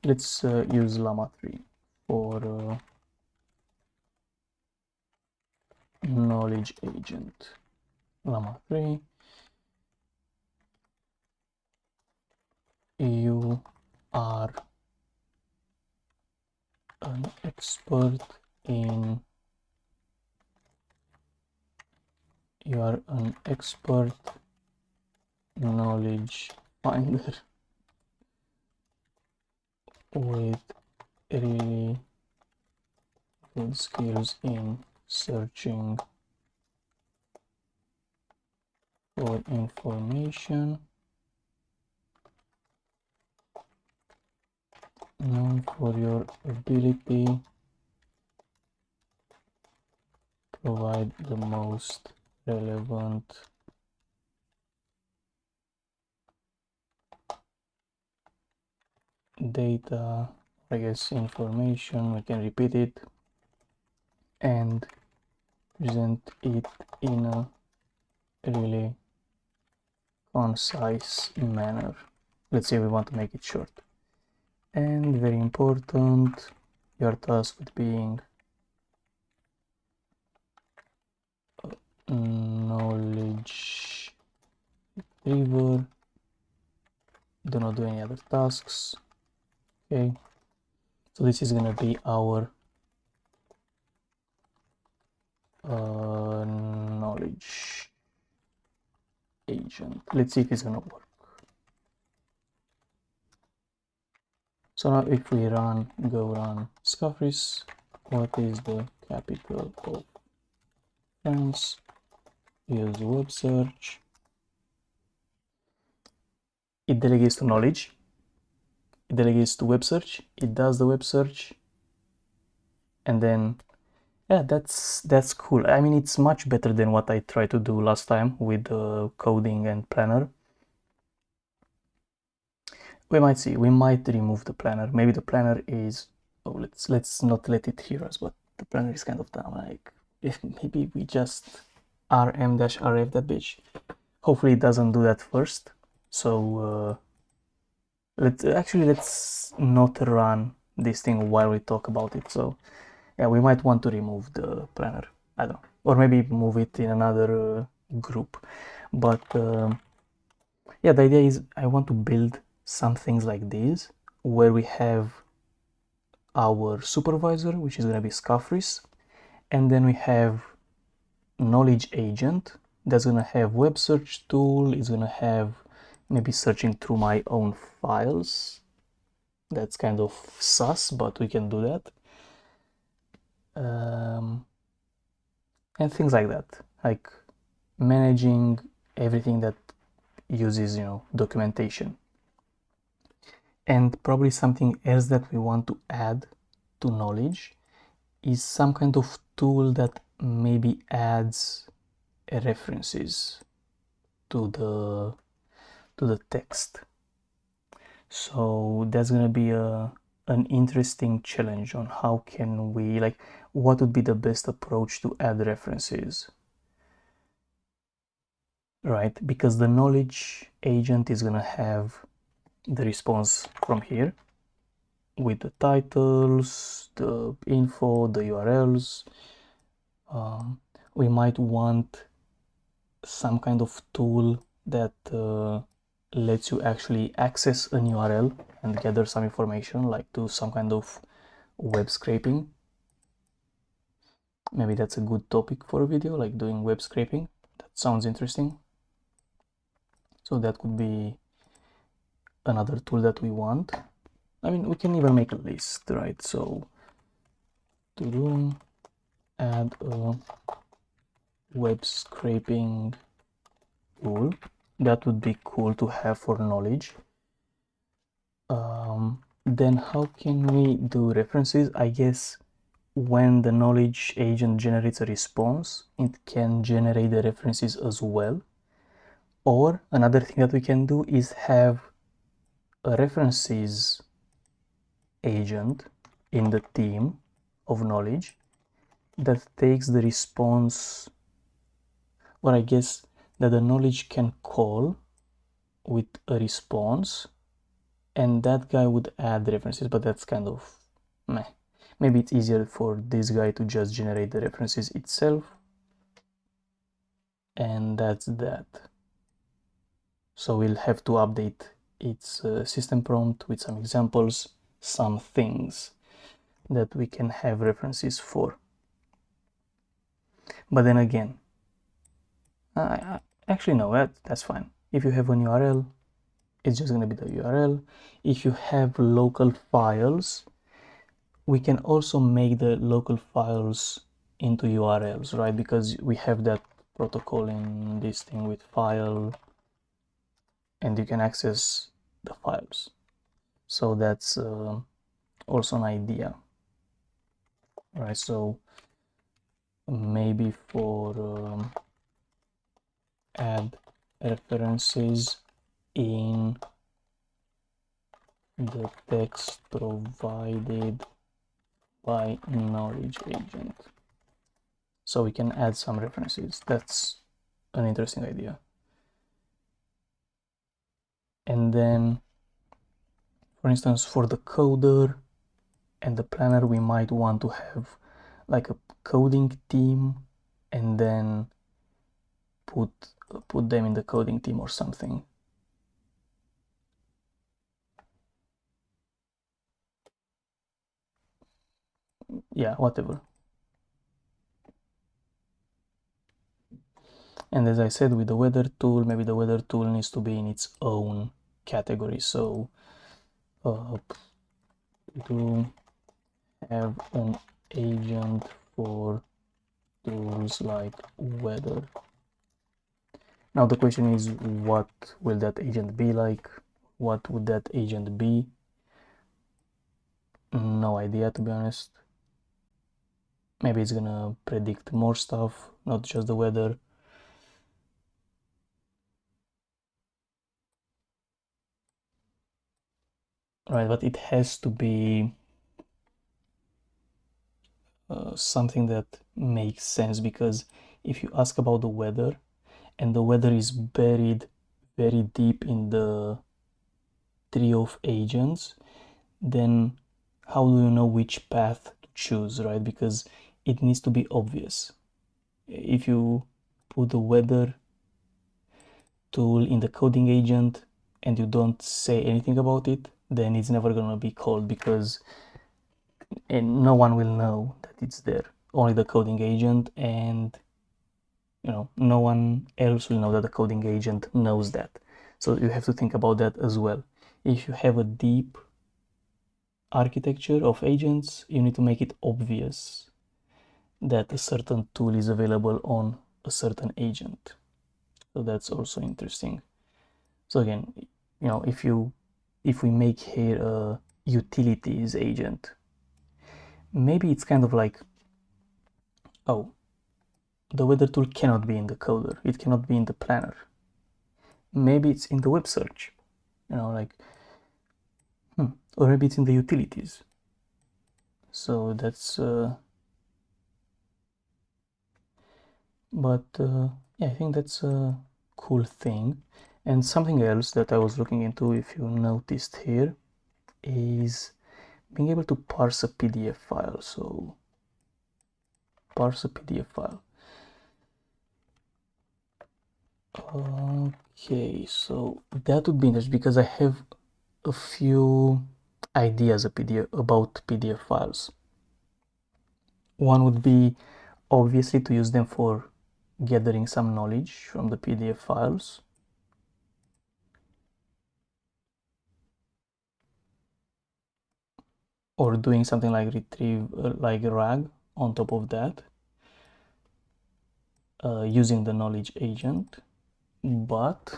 let's use Llama 3 for knowledge agent. Llama 3, you are an expert in knowledge finder with really good skills in searching for information, known for your ability to provide the most relevant data, I guess information, we can repeat it, and present it in a really concise manner. Let's say we want to make it short. And very important, your task with being knowledge retriever. Do not do any other tasks. Okay, so this is gonna be our knowledge agent. Let's see if it's gonna work. So now if we go run Scufris, what is the capital of France? Use web search. It delegates to knowledge. It delegates to web search. It does the web search. And then, yeah, that's cool. I mean, it's much better than what I tried to do last time with coding and planner. We might see. We might remove the planner. Maybe the planner is. Oh, let's not let it hear us. But the planner is kind of dumb. Like, if maybe we just rm-rf that bitch. Hopefully it doesn't do that first. So let's not run this thing while we talk about it. So yeah, we might want to remove the planner. I don't know, or maybe move it in another group. But yeah, the idea is I want to build some things like this where we have our supervisor, which is going to be Scufris, and then we have knowledge agent that's going to have web search tool, is going to have maybe searching through my own files. That's kind of sus, but we can do that. And things like that, like managing everything that uses, documentation. And probably something else that we want to add to knowledge is some kind of tool that maybe adds references to the text. So that's gonna be an interesting challenge on how can we, like, what would be the best approach to add references, right? Because the knowledge agent is gonna have the response from here with the titles, the info, the URLs. We might want some kind of tool that lets you actually access an URL and gather some information, like do some kind of web scraping. Maybe that's a good topic for a video, like doing web scraping. That sounds interesting. So that could be another tool that we want. I mean, we can even make a list, right? So to do add a web scraping tool. That would be cool to have for knowledge. Then how can we do references? I guess when the knowledge agent generates a response, it can generate the references as well. Or another thing that we can do is have a references agent in the team of knowledge that takes the response, or I guess that the knowledge can call with a response, and that guy would add references, but that's kind of meh. Maybe it's easier for this guy to just generate the references itself, and that's that. So we'll have to update its system prompt with some examples, some things that we can have references for. But then again, actually no, that's fine. If you have an URL, it's just going to be the URL. If you have local files, we can also make the local files into URLs, right? Because we have that protocol in this thing with file, and you can access the files. So that's also an idea, right? So maybe for add references in the text provided by knowledge agent. So we can add some references. That's an interesting idea. And then, for instance, for the coder and the planner, we might want to have like a coding team and then put them in the coding team or something. Yeah, whatever. And as I said, with the weather tool, maybe the weather tool needs to be in its own category. So to have an agent for tools like weather. Now the question is, what will that agent be like? What would that agent be? No idea, to be honest. Maybe it's gonna predict more stuff, not just the weather. Right, but it has to be something that makes sense, because if you ask about the weather and the weather is buried very deep in the tree of agents, then how do you know which path to choose, right? Because it needs to be obvious. If you put the weather tool in the coding agent and you don't say anything about it, then it's never going to be called, because no one will know that it's there. Only the coding agent, and no one else will know that the coding agent knows that. So you have to think about that as well. If you have a deep architecture of agents, you need to make it obvious that a certain tool is available on a certain agent. So that's also interesting. So again, if we make here a utilities agent, maybe it's kind of like, oh, the weather tool cannot be in the coder, it cannot be in the planner. Maybe it's in the web search, or maybe it's in the utilities. So that's yeah, I think that's a cool thing. And something else that I was looking into, if you noticed here, is being able to parse a PDF file. So parse a PDF file. Okay, so that would be interesting, because I have a few ideas about PDF files. One would be obviously to use them for gathering some knowledge from the PDF files. Or doing something like retrieve, like RAG on top of that. using the knowledge agent. But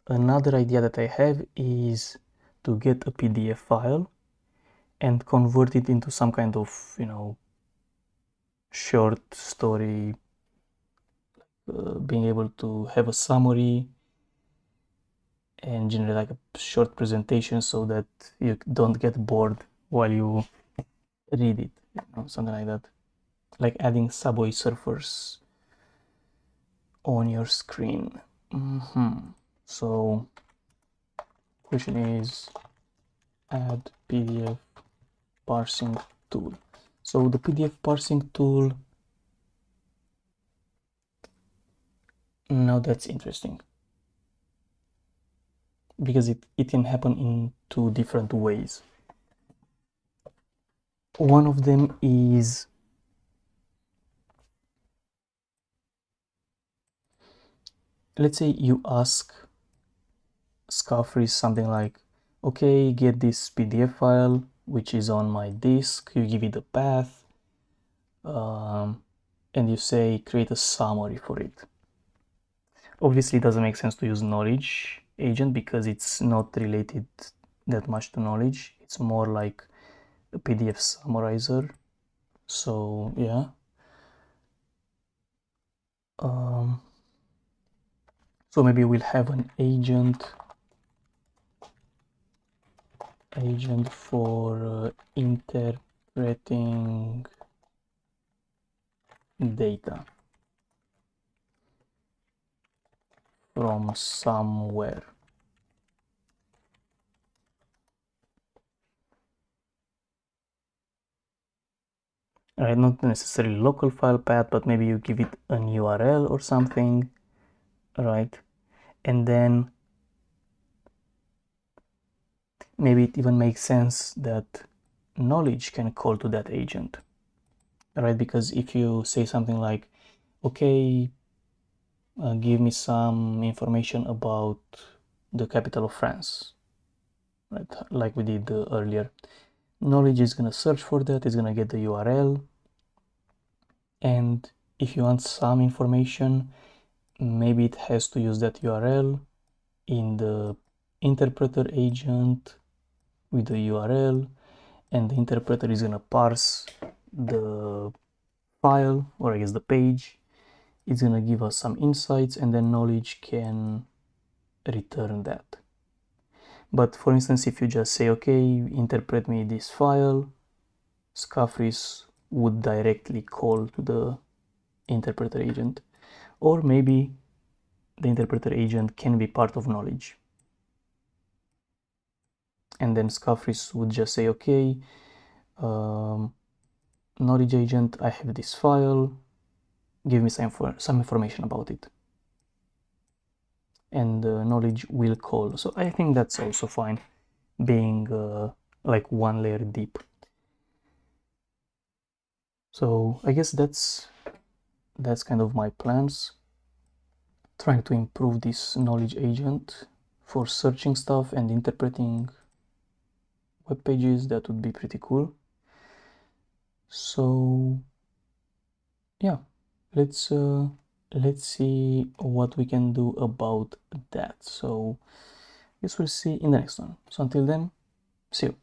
another idea that I have is to get a PDF file and convert it into some kind of, short story, being able to have a summary and generate like a short presentation so that you don't get bored while you read it, something like that. Like adding Subway Surfers on your screen. So question is add PDF parsing tool. So the PDF parsing tool, now that's interesting because it can happen in two different ways. One of them is let's say you ask Scufris something like, okay, get this PDF file which is on my disk, you give it a path, and you say create a summary for it. Obviously it doesn't make sense to use knowledge agent because it's not related that much to knowledge. It's more like a PDF summarizer. So yeah. So maybe we'll have an agent for interpreting data from somewhere. Right, not necessarily local file path, but maybe you give it an URL or something, right? And then maybe it even makes sense that knowledge can call to that agent, right? Because if you say something like, okay, give me some information about the capital of France, right? Like we did earlier. Knowledge is going to search for that, it's going to get the URL, and if you want some information, maybe it has to use that URL in the interpreter agent with the URL, and the interpreter is going to parse the file, or I guess the page. It's going to give us some insights, and then knowledge can return that. But for instance, if you just say, okay, interpret me this file, Scufris would directly call to the interpreter agent. Or maybe the interpreter agent can be part of knowledge. And then Scufris would just say, okay, knowledge agent, I have this file, give me some information about it. And knowledge will call. So I think that's also fine, being like one layer deep. So I guess that's kind of my plans, trying to improve this knowledge agent for searching stuff and interpreting web pages. That would be pretty cool. So yeah, let's see what we can do about that. So I guess we'll see in the next one. So until then, see you.